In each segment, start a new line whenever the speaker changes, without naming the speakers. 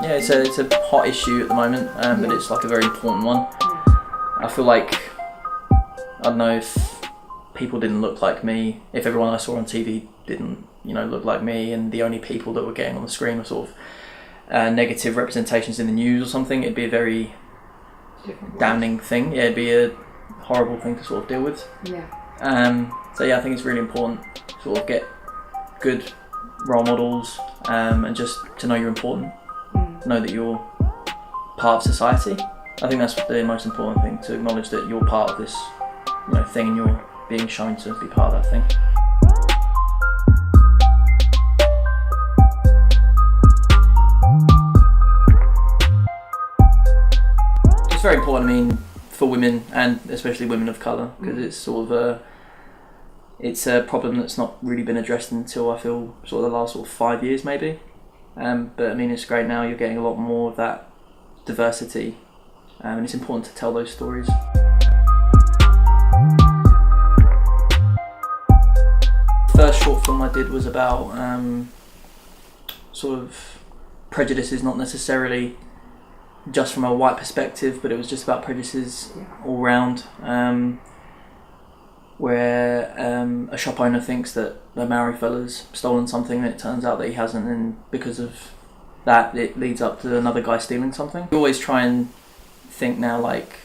Yeah, it's a hot issue at the moment, but it's like a very important one. I feel like, I don't know, if people didn't look like me, if everyone I saw on TV didn't, look like me, and the only people that were getting on the screen were sort of negative representations in the news or something, it'd be a very damning thing. Yeah, it'd be a horrible thing to sort of deal with. Yeah. So yeah, I think it's really important to sort of get good role models, and just to know you're important. Know that you're part of society. I think that's the most important thing, to acknowledge that you're part of this thing, and you're being shown to be part of that thing. It's very important, for women, and especially women of colour, because it's sort of it's a problem that's not really been addressed until, I feel, sort of the last 5 years maybe. But it's great now, you're getting a lot more of that diversity, and it's important to tell those stories. The first short film I did was about sort of prejudices, not necessarily just from a white perspective, but it was just about prejudices all round, where a shop owner thinks that the Maori fella's stolen something, and it turns out that he hasn't, and because of that it leads up to another guy stealing something. I always try and think now, like,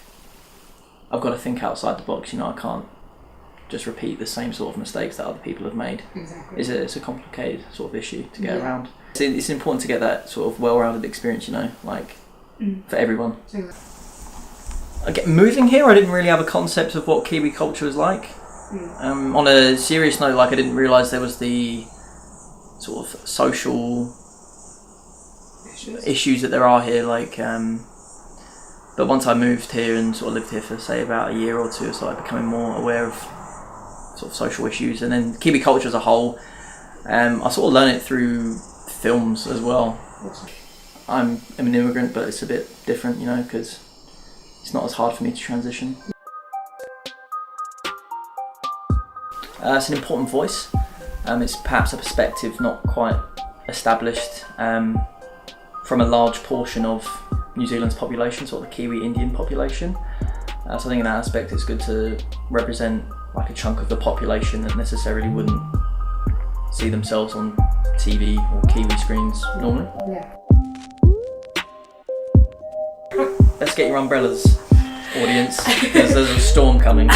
I've got to think outside the box, I can't just repeat the same sort of mistakes that other people have made.
Exactly.
It's a complicated sort of issue to get around. It's important to get that sort of well-rounded experience, for everyone. Moving here, I didn't really have a concept of what Kiwi culture was like. On a serious note, I didn't realise there was the sort of social issues that there are here, but once I moved here and sort of lived here for, say, about a year or two, so I becoming more aware of sort of social issues, and then Kiwi culture as a whole. I sort of learned it through films as well. I'm an immigrant, but it's a bit different, because it's not as hard for me to transition. It's an important voice. It's perhaps a perspective not quite established from a large portion of New Zealand's population, sort of the Kiwi Indian population. So I think in that aspect it's good to represent like a chunk of the population that necessarily wouldn't see themselves on TV or Kiwi screens normally.
Yeah.
Let's get your umbrellas, audience, because there's a storm coming.